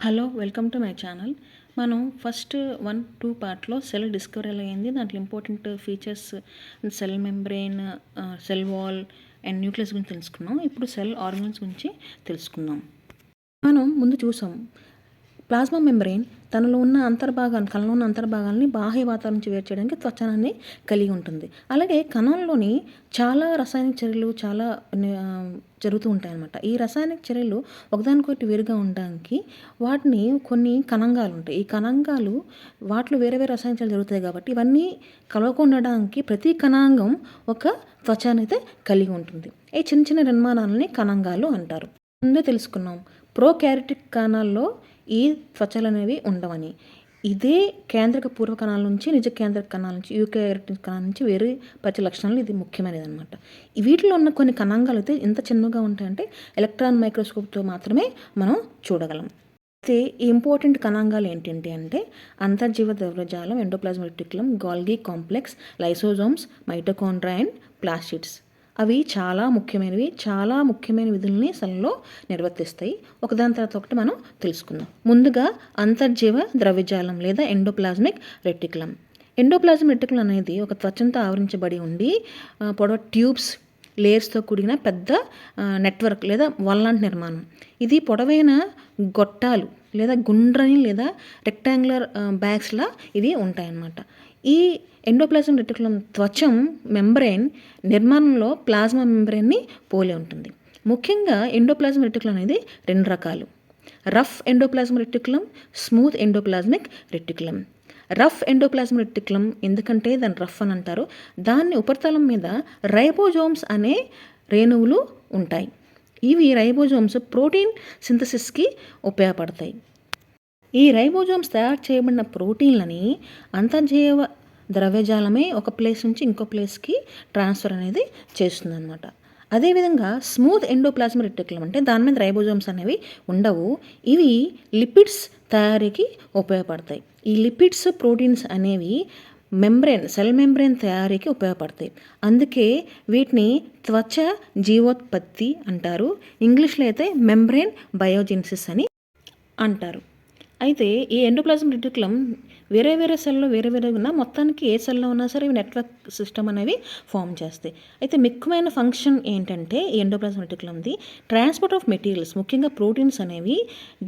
Hello welcome to my channel. మనం first 1-2 పార్ట్‌లో cell discovery ఎలా అయింది, దాంట్లో important features, cell membrane, cell wall and nucleus గురించి తెలుసుకున్నాం. ఇప్పుడు సెల్ ఆర్గన్స్ గురించి తెలుసుకుందాం. మనం ముందు చూసాం ప్లాస్మా మెంబ్రేన్ కణంలో ఉన్న అంతర్భాగాల్ని బాహ్య వాతావరణం నుంచి వేరు చేయడానికి త్వచనాన్ని కలిగి ఉంటుంది. అలాగే కణంలోని చాలా రసాయనిక చర్యలు జరుగుతూ ఉంటాయన్నమాట. ఈ రసాయనిక చర్యలు ఒకదానికొకటి వేరుగా ఉండడానికి వాటిని కొన్ని కణంగాలు ఉంటాయి. ఈ కణంగాలు వాటిలో వేరే వేరే రసాయనిక చర్యలు జరుగుతాయి కాబట్టి ఇవన్నీ కలవకుండా ఉండడానికి ప్రతి కణాంగం ఒక త్వచాన్ని అయితే కలిగి ఉంటుంది. ఈ చిన్న చిన్న నిర్మాణాలని కణంగాలు అంటారు. ముందే తెలుసుకున్నాం ప్రోకారియోటిక్ కణాల్లో ఈ త్వచలు అనేవి ఉండవని. ఇదే కేంద్రక పూర్వ కణాల నుంచి నిజ కేంద్రక కణాల నుంచి యూకారియోటిక్ కణాల నుంచి వేరుపరిచే లక్షణాలు ఇది ముఖ్యమైనది అనమాట. వీటిలో ఉన్న కొన్ని కణాంగాలు అయితే ఎంత చిన్నగా ఉంటాయంటే ఎలక్ట్రాన్ మైక్రోస్కోప్తో మాత్రమే మనం చూడగలం. అయితే ఈ ఇంపార్టెంట్ కణాంగాలు ఏంటంటే అంటే అంతర్జీవ ద్రవ్యజాలం, endoplasmic reticulum, Golgi complex, lysosomes, mitochondria and plastids. అవి చాలా ముఖ్యమైన విధుల్ని సెల్లో నిర్వర్తిస్తాయి. ఒకదాని తర్వాత ఒకటి మనం తెలుసుకుందాం. ముందుగా అంతర్జీవ ద్రవ్యజాలం లేదా ఎండోప్లాజ్మిక్ రెటిక్యులం. ఎండోప్లాజ్మిక్ రెటిక్యులం అనేది ఒక త్వచంతో ఆవరించబడి ఉండి పొడవు ట్యూబ్స్ లేయర్స్తో కూడిన పెద్ద నెట్వర్క్ లేదా వల్లాంటి నిర్మాణం. ఇది పొడవైన గొట్టాలు లేదా గుండ్రని లేదా రెక్టాంగులర్ బ్యాగ్స్లా ఇవి ఉంటాయన్నమాట. ఈ ఎండోప్లాజ్మిక్ రెటిక్యులం త్వచం మెంబ్రెయిన్ నిర్మాణంలో ప్లాస్మా మెంబ్రెయిన్ని పోలి ఉంటుంది. ముఖ్యంగా ఎండోప్లాజ్మిక్ రెటిక్యులం అనేది 2 రకాలు: rough endoplasmic reticulum, smooth endoplasmic reticulum. Rough endoplasmic reticulum ఎందుకంటే దాన్ని రఫ్ అని అంటారు, దాని ఉపరితలం మీద రైబోజోమ్స్ అనే రేణువులు ఉంటాయి. ఇవి రైబోజోమ్స్ ప్రోటీన్ సింథసిస్కి ఉపయోగపడతాయి. ఈ రైబోజోమ్స్ తయారు చేయబడిన ప్రోటీన్లని అంతర్జీవ ద్రవ్యజాలమే ఒక ప్లేస్ నుంచి ఇంకో ప్లేస్కి ట్రాన్స్ఫర్ అనేది చేస్తుందన్నమాట. అదేవిధంగా స్మూత్ ఎండోప్లాజ్మిక్ రెటిక్యులం అంటే దాని మీద రైబోజోమ్స్ అనేవి ఉండవు. ఇవి లిపిడ్స్ తయారీకి ఉపయోగపడతాయి. ఈ లిపిడ్స్ ప్రోటీన్స్ అనేవి సెల్ మెంబ్రెయిన్ తయారీకి ఉపయోగపడతాయి. అందుకే వీటిని త్వచ జీవోత్పత్తి అంటారు. ఇంగ్లీష్లో అయితే మెంబ్రెయిన్ బయోజెనిసిస్ అని అంటారు. అయితే ఈ ఎండోప్లాజ్మిక్ రెటిక్యులం వేరే సెల్లో వేరే ఉన్నా మొత్తానికి ఏ సెల్లో ఉన్నా సరే ఇవి నెట్వర్క్ సిస్టమ్ అనేవి ఫామ్ చేస్తాయి. అయితే ముఖ్యమైన ఫంక్షన్ ఏంటంటే ఈ ఎండోప్లాజ్మిక్ రెటిక్యులంది ట్రాన్స్పోర్ట్ ఆఫ్ మెటీరియల్స్, ముఖ్యంగా ప్రోటీన్స్ అనేవి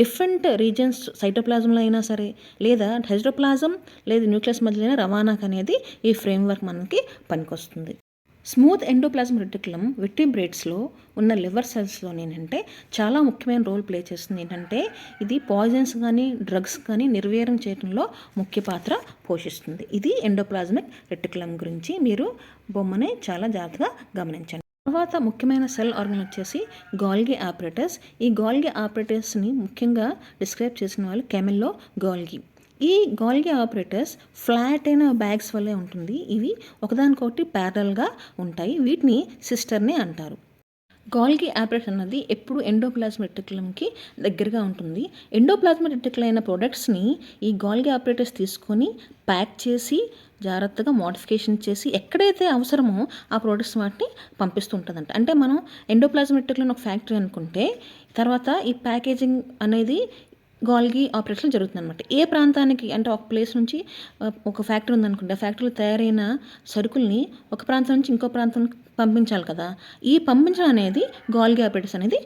డిఫరెంట్ రీజన్స్ సైటోప్లాజంలో అయినా సరే లేదా హెటరోప్లాజం లేదా న్యూక్లియస్ మధ్యలో రవాణాకు అనేది ఈ ఫ్రేమ్వర్క్ మనకి పనికొస్తుంది. స్మూత్ ఎండోప్లాజ్మిక్ రెటిక్యులం వెర్టిబ్రేట్స్లో ఉన్న లివర్ సెల్స్లో ఏంటంటే చాలా ముఖ్యమైన రోల్ ప్లే చేస్తుంది. ఏంటంటే ఇది పాయిజన్స్ కానీ డ్రగ్స్ కానీ నిర్వీర్యం చేయడంలో ముఖ్య పాత్ర పోషిస్తుంది. ఇది ఎండోప్లాజ్మిక్ రెటిక్యులం గురించి మీరు బొమ్మని చాలా జాగ్రత్తగా గమనించండి. తర్వాత ముఖ్యమైన సెల్ ఆర్గన్ వచ్చేసి గోల్గి ఆపరేటస్. ఈ గోల్గి ఆపరేటస్ని ముఖ్యంగా డిస్క్రైబ్ చేసిన వాళ్ళు కెమెల్లో గోల్గి. ఈ గోల్గి ఆపరేటర్స్ ఫ్లాట్ అయిన బ్యాగ్స్ వల్లే ఉంటుంది. ఇవి ఒకదానికొకటి ప్యారలల్గా ఉంటాయి. వీటిని సిస్టర్ని అంటారు. గోల్గి ఆపరేటస్ అన్నది ఎప్పుడు ఎండోప్లాజ్మిక్ రెటిక్యులంకి దగ్గరగా ఉంటుంది. ఎండోప్లాజ్మిక్ రెటిక్యులం అయిన ప్రొడక్ట్స్ని ఈ గోల్గి ఆపరేటర్స్ తీసుకొని ప్యాక్ చేసి జాగ్రత్తగా మోడిఫికేషన్ చేసి ఎక్కడైతే అవసరమో ఆ ప్రొడక్ట్స్ వాటిని పంపిస్తూ ఉంటుందంట. అంటే మనం ఎండోప్లాజ్మిక్ రెటిక్యులం ఒక ఫ్యాక్టరీ అనుకుంటే తర్వాత ఈ ప్యాకేజింగ్ అనేది గోల్గి ఆపరేషన్ జరుగుతుంది అనమాట. ఏ ప్రాంతానికి అంటే ఒక ప్లేస్ నుంచి ఒక ఫ్యాక్టరీ ఉందనుకుంటే ఆ ఫ్యాక్టరీలో తయారైన సరుకుల్ని ఒక ప్రాంతం నుంచి ఇంకో ప్రాంతానికి పంపించాలి కదా. ఈ పంపించడం అనేది గోల్గి ఆపరేటర్స్ అనేది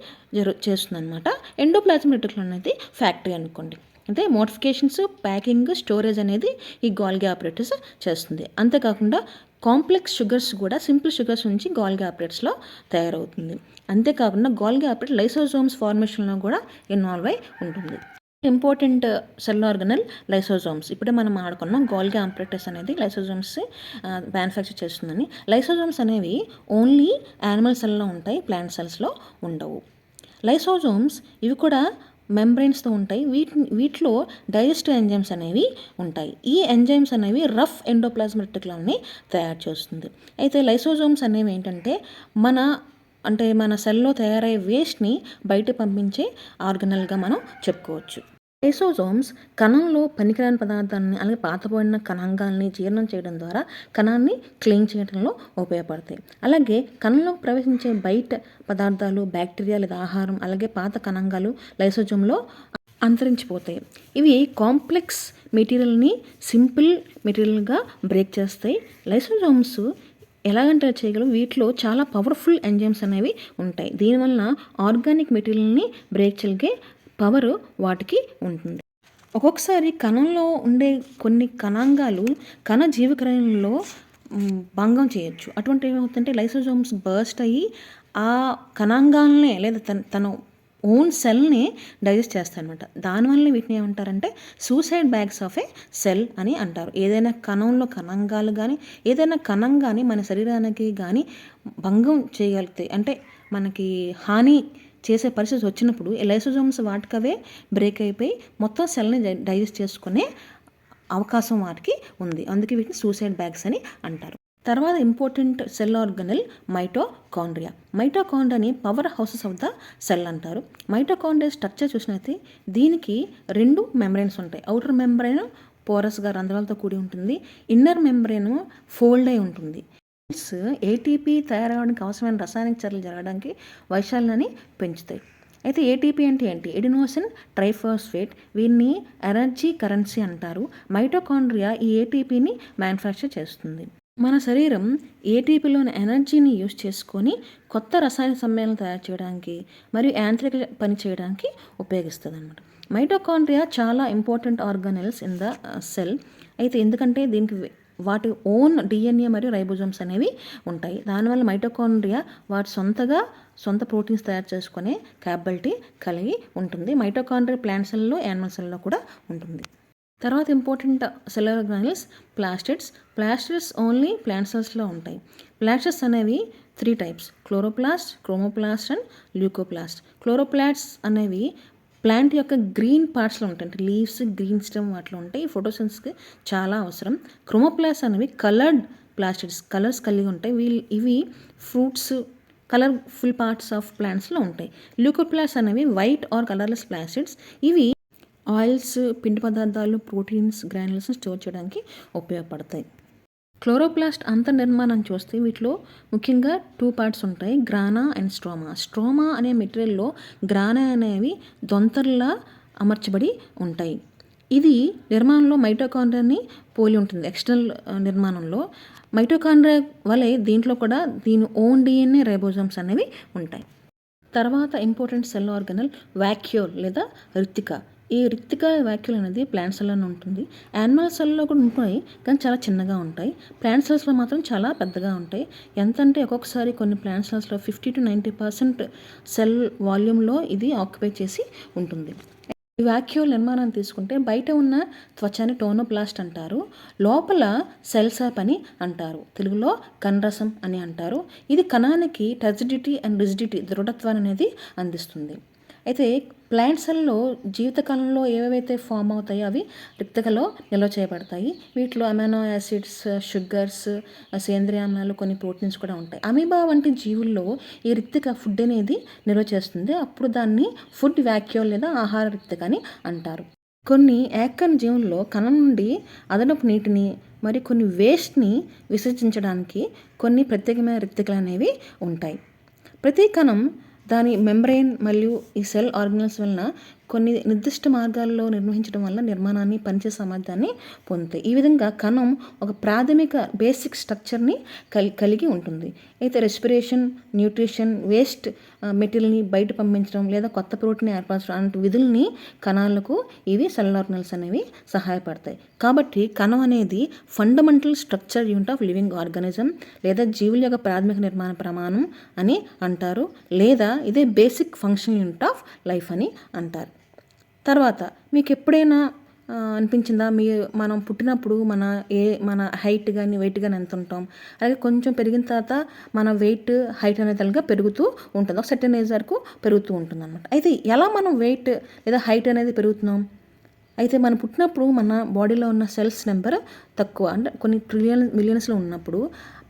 చేస్తుంది అనమాట. ఎండోప్లాజ్మిక్ రెటిక్యులం అనేది ఫ్యాక్టరీ అనుకోండి. అంటే మోడిఫికేషన్స్, ప్యాకింగ్, స్టోరేజ్ అనేది ఈ గోల్గి ఆపరేటర్స్ చేస్తుంది. అంతేకాకుండా కాంప్లెక్స్ షుగర్స్ కూడా సింపుల్ షుగర్స్ నుంచి గోల్గి ఆపరేటర్స్లో తయారవుతుంది. అంతేకాకుండా గోల్గి ఆపరేటర్ లైసోజోమ్స్ ఫార్మేషన్లో కూడా ఇన్వాల్వ్ అయి ఉంటుంది. Important cell organelle lysosomes. ఇప్పుడే మనం ఆడుకున్నాం గోల్గి ఆపరేటర్స్ అనేది లైసోజోమ్స్ మ్యానుఫ్యాక్చర్ చేస్తుందని. లైసోజోమ్స్ అనేవి ఓన్లీ యానిమల్ సెల్లో ఉంటాయి, ప్లాంట్ సెల్స్లో ఉండవు. లైసోజోమ్స్ ఇవి కూడా మెంబ్రెయిన్స్తో ఉంటాయి. వీటిలో డైజెస్టివ్ ఎంజైమ్స్ అనేవి ఉంటాయి. ఈ ఎంజైమ్స్ అనేవి రఫ్ ఎండోప్లాజ్మిక్ రెటిక్యులంని తయారు చేస్తుంది. అయితే లైసోజోమ్స్ అనేవి ఏంటంటే మన సెల్లో తయారయ్యే వేస్ట్ని బయట పంపించే ఆర్గనల్గా మనం చెప్పుకోవచ్చు. లైసోజోమ్స్ కణంలో పనికిరాని పదార్థాలని అలాగే పాతబడిన కణాంగాల్ని జీర్ణం చేయడం ద్వారా కణాన్ని క్లీన్ చేయడంలో ఉపయోగపడతాయి. అలాగే కణంలో ప్రవేశించే బయట పదార్థాలు, బ్యాక్టీరియా లేదా ఆహారం అలాగే పాత కణాంగాలు లైసోజోమ్లో అంతరించిపోతాయి. ఇవి కాంప్లెక్స్ మెటీరియల్ని సింపుల్ మెటీరియల్గా బ్రేక్ చేస్తాయి. లైసోజోమ్స్ ఎలాగంటే చేయగలవు, వీటిలో చాలా పవర్ఫుల్ ఎంజైమ్స్ అనేవి ఉంటాయి. దీనివల్ల ఆర్గానిక్ మెటీరియల్ని బ్రేక్ చేయగలిగే పవర్ వాటికి ఉంటుంది. ఒక్కొక్కసారి కణంలో ఉండే కొన్ని కణాంగాలు కణ జీవక్రియలో భంగం చేయొచ్చు. అటువంటి ఏమవుతుందంటే లైసోజోమ్స్ బర్స్ట్ అయ్యి ఆ కణాంగాలనే లేదా తన ఓన్ సెల్ని డైజెస్ట్ చేస్తాయి అనమాట. దానివల్ల వీటిని ఏమంటారంటే suicide bags of A cell అని అంటారు. ఏదైనా కణంలో కణాంగాలు కానీ ఏదైనా కణం కానీ మన శరీరానికి కానీ భంగం చేయగలుగుతాయి, అంటే మనకి హాని చేసే పరిస్థితి వచ్చినప్పుడు ఈ లైసోజోమ్స్ వాటికవే బ్రేక్ అయిపోయి మొత్తం సెల్ని డైజెస్ట్ చేసుకునే అవకాశం వాటికి ఉంది. అందుకే వీటిని సూసైడ్ బ్యాగ్స్ అని అంటారు. తర్వాత ఇంపార్టెంట్ సెల్ ఆర్గనల్ మైటోకాండ్రియా. మైటోకాండ్రియాని power houses of the cell అంటారు. మైటోకాండ్రియా స్ట్రక్చర్ చూసినట్లయితే దీనికి 2 మెంబ్రెయిన్స్ ఉంటాయి. అవుటర్ మెంబ్రెయిన్ పోరస్గా రంధ్రాలతో కూడి ఉంటుంది, ఇన్నర్ మెంబ్రెయిన్ ఫోల్డ్ అయి ఉంటుంది. ఏటీపీ తయారవడానికి అవసరమైన రసాయనిక చర్యలు జరగడానికి వైశాల్యాన్ని పెంచుతాయి. అయితే ఏటీపీ అంటే ఏంటి? Adenosine triphosphate. వీటిని ఎనర్జీ కరెన్సీ అంటారు. మైటోకాండ్రియా ఈ ఏటీపీని మ్యానుఫ్యాక్చర్ చేస్తుంది. మన శరీరం ఏటీపీలోని ఎనర్జీని యూజ్ చేసుకొని కొత్త రసాయన సమ్మేళనం తయారు చేయడానికి మరియు యాంత్రిక పని చేయడానికి ఉపయోగిస్తుంది అనమాట. మైటోకాండ్రియా చాలా important organelles in the cell. అయితే ఎందుకంటే దీనికి వాటి ఓన్ డిఎన్ఏ మరియు రైబోజోమ్స్ అనేవి ఉంటాయి. దానివల్ల మైటోకాండ్రియా వాటి సొంత ప్రోటీన్స్ తయారు చేసుకునే క్యాపబిలిటీ కలిగి ఉంటుంది. మైటోకాండ్రియా ప్లాంట్ సెల్లో యానిమల్ సెల్లో కూడా ఉంటుంది. తర్వాత important cell organelles plastids. Plastids only plant సెల్స్లో ఉంటాయి. ప్లాస్టిడ్స్ అనేవి 3 types: chloroplast, chromoplast and leucoplast. Chloroplasts అనేవి ప్లాంట్ యొక్క గ్రీన్ పార్ట్స్లో ఉంటాయి, అంటే లీవ్స్, గ్రీన్ స్టెమ్ వాటిలో ఉంటాయి. ఫోటోసిన్స్కి చాలా అవసరం. క్రోమోప్లాస్ట్ అనేవి కలర్డ్ ప్లాస్టిడ్స్, కలర్స్ కలిగి ఉంటాయి. ఇవి ఫ్రూట్స్, కలర్ఫుల్ పార్ట్స్ ఆఫ్ ప్లాంట్స్లో ఉంటాయి. ల్యూకోప్లాస్ట్ అనేవి వైట్ ఆర్ కలర్లెస్ ప్లాస్టిడ్స్. ఇవి ఆయిల్స్, పిండి పదార్థాలు, ప్రోటీన్స్, గ్రాన్యుల్స్ని స్టోర్ చేయడానికి ఉపయోగపడతాయి. క్లోరోప్లాస్ట్ అంతర్నిర్మాణం చూస్తే వీటిలో ముఖ్యంగా 2 పార్ట్స్ ఉంటాయి: గ్రానా అండ్ స్ట్రోమా. స్ట్రోమా అనే మెటీరియల్లో గ్రానా అనేవి దొంతర్లా అమర్చబడి ఉంటాయి. ఇది నిర్మాణంలో మైటోకాండ్రియాని పోలి ఉంటుంది. ఎక్స్టర్నల్ నిర్మాణంలో మైటోకాండ్రియా వలె దీంట్లో కూడా దీని ఓన్ డిఎన్ఏ రైబోజోమ్స్ అనేవి ఉంటాయి. తర్వాత ఇంపార్టెంట్ సెల్ ఆర్గనల్ వాక్యూల్ లేదా రిక్తిక. ఈ రిక్తిక వాక్యూల్ అనేది ప్లాంట్ సెల్లోనే ఉంటుంది. యానిమల్ సెల్లో కూడా ఉంటాయి, కానీ చాలా చిన్నగా ఉంటాయి. ప్లాంట్ సెల్స్లో మాత్రం చాలా పెద్దగా ఉంటాయి. ఎంతంటే ఒక్కొక్కసారి కొన్ని ప్లాంట్ సెల్స్లో 50 to 90% సెల్ వాల్యూమ్లో ఇది ఆక్యుపై చేసి ఉంటుంది. ఈ వాక్యూల్ నిర్మాణాన్ని తీసుకుంటే బయట ఉన్న త్వచాన్ని టోనోప్లాస్ట్ అంటారు, లోపల సెల్ సాప్ అని అంటారు, తెలుగులో కణరసం అని అంటారు. ఇది కణానికి టర్జిడిటీ అండ్ రిజిడిటీ, దృఢత్వాన్ని అనేది అందిస్తుంది. అయితే ప్లాంట్ సెల్లో జీవితకాలంలో ఏవైతే ఫామ్ అవుతాయో అవి రిక్తికలో నిల్వ చేయబడతాయి. వీటిలో అమైనో యాసిడ్స్, షుగర్స్, సేంద్రియ ఆమ్లాలు, కొన్ని ప్రోటీన్స్ కూడా ఉంటాయి. అమీబా వంటి జీవుల్లో ఈ రిక్తిక ఫుడ్ అనేది నిల్వ చేస్తుంది. అప్పుడు దాన్ని ఫుడ్ వాక్యూల్ లేదా ఆహార రిక్తిక అని అంటారు. కొన్ని ఏకకణ జీవుల్లో కణం నుండి అదనపు నీటిని మరి కొన్ని వేస్ట్ని విసర్జించడానికి కొన్ని ప్రత్యేకమైన రిక్తికలు అనేవి ఉంటాయి. ప్రతి కణం దాని మెంబ్రెయిన్ మరియు ఈ సెల్ ఆర్గనల్స్ వలన కొన్ని నిర్దిష్ట మార్గాల్లో నిర్వహించడం వల్ల నిర్మాణాన్ని, పనిచేసే సామర్థ్యాన్ని పొందుతాయి. ఈ విధంగా కణం ఒక ప్రాథమిక బేసిక్ స్ట్రక్చర్ని కలిగి ఉంటుంది. అయితే రెస్పిరేషన్, న్యూట్రిషన్, వేస్ట్ మెటీరియల్ని బయట పంపించడం లేదా కొత్త ప్రోటీన్ ఏర్పరచడం అలాంటి విధుల్ని కణాలకు ఇవి సెల్ ఆర్గనల్స్ అనేవి సహాయపడతాయి. కాబట్టి కణం అనేది fundamental structure unit of living organism లేదా జీవుల యొక్క ప్రాథమిక నిర్మాణ ప్రమాణం అని అంటారు, లేదా ఇదే basic function unit of life అని అంటారు. తర్వాత మీకు ఎప్పుడైనా అనిపించిందా, మనం పుట్టినప్పుడు మన హైట్ కానీ వెయిట్ కానీ ఎంత ఉంటాం, అలాగే కొంచెం పెరిగిన తర్వాత మన వెయిట్, హైట్ అనేది పెరుగుతూ ఉంటుంది, ఒక సర్టెన్ ఏజ్ వరకు పెరుగుతూ ఉంటుంది అన్నమాట. అయితే ఎలా మనం వెయిట్ లేదా హైట్ అనేది పెరుగుతున్నాం? అయితే మనం పుట్టినప్పుడు మన బాడీలో ఉన్న సెల్స్ నెంబర్ తక్కువ, అంటే కొన్ని మిలియన్స్లో ఉన్నప్పుడు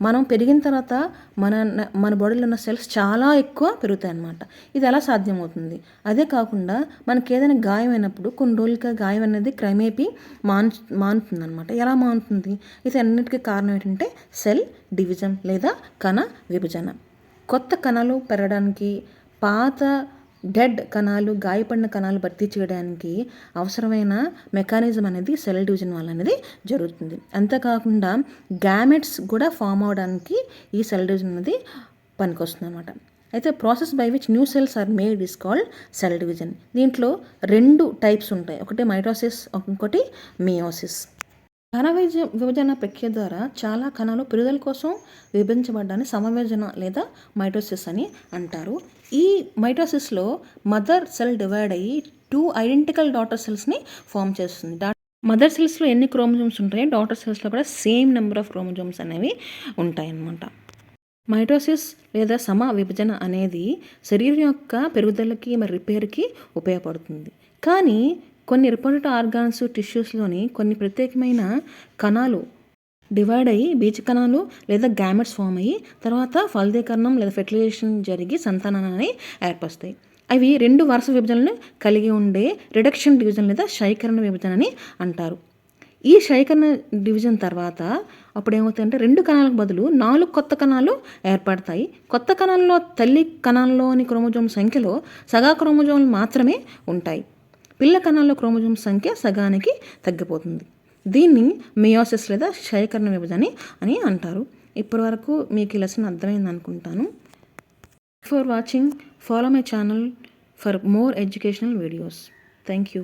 మనం పెరిగిన తర్వాత మన బాడీలో ఉన్న సెల్స్ చాలా ఎక్కువ పెరుగుతాయి అన్నమాట. ఇది ఎలా సాధ్యమవుతుంది? అదే కాకుండా మనకి ఏదైనా గాయం అయినప్పుడు కొన్ని రోజులకి గాయం అనేది క్రమేపీ మానుతుంది అనమాట. ఎలా మానుతుంది? ఇది అన్నిటికీ కారణం ఏంటంటే సెల్ డివిజన్ లేదా కణ విభజన. కొత్త కణాలు పెరగడానికి పాత డెడ్ కణాలు, గాయపడిన కణాలు భర్తీ చేయడానికి అవసరమైన మెకానిజం అనేది సెల్ డివిజన్ వల్ల అనేది జరుగుతుంది. అంతేకాకుండా గ్యామెట్స్ కూడా ఫామ్ అవడానికి ఈ సెల్ డివిజన్ అనేది పనికొస్తుంది అనమాట. అయితే process by which new cells are made is called cell division. దీంట్లో 2 టైప్స్ ఉంటాయి. ఒకటి మైటోసిస్, ఇంకోటి మియోసిస్. కణ విభజన ప్రక్రియ ద్వారా చాలా కణాలు పెరుగుదల కోసం విభజించబడ్డాన్ని సమవిభజన లేదా మైటోసిస్ అని అంటారు. ఈ మైటోసిస్లో మదర్ సెల్ డివైడ్ అయ్యి 2 ఐడెంటికల్ డాటర్ సెల్స్ని ఫామ్ చేస్తుంది. మదర్ సెల్స్లో ఎన్ని క్రోమోజోమ్స్ ఉంటాయో డాటర్ సెల్స్లో కూడా సేమ్ నెంబర్ ఆఫ్ క్రోమోజోమ్స్ అనేవి ఉంటాయన్నమాట. మైటోసిస్ లేదా సమ విభజన అనేది శరీరం యొక్క పెరుగుదలకి మరి రిపేర్కి ఉపయోగపడుతుంది. కానీ కొన్ని రిపోర్టెడ్ ఆర్గాన్స్, టిష్యూస్లోని కొన్ని ప్రత్యేకమైన కణాలు డివైడ్ అయ్యి బీజ కణాలు లేదా గ్యామెట్స్ ఫామ్ అయ్యి తర్వాత ఫలదీకరణం లేదా ఫెర్టిలైజేషన్ జరిగి సంతానాన్ని ఏర్పరుస్తాయి. అవి 2 వరుస విభజనలను కలిగి ఉండే రిడక్షన్ డివిజన్ లేదా శైకరణ విభజన అని అంటారు. ఈ శైకరణ డివిజన్ తర్వాత అప్పుడు ఏమవుతాయంటే 2 కణాలకు బదులు 4 కొత్త కణాలు ఏర్పడతాయి. కొత్త కణాల్లో తల్లి కణాల్లోని క్రోమోజోమ్ సంఖ్యలో సగా క్రోమోజోమ్లు మాత్రమే ఉంటాయి. పిల్ల కణాల్లో క్రోమోజోమ్ సంఖ్య సగానికి తగ్గిపోతుంది. దీన్ని మియోసిస్ లేదా శైకరణ విభజన అని అంటారు. ఇప్పటి వరకు మీకు ఈ లెసన్ అర్థమైంది అనుకుంటాను. For watching, follow my channel for more educational videos. Thank you.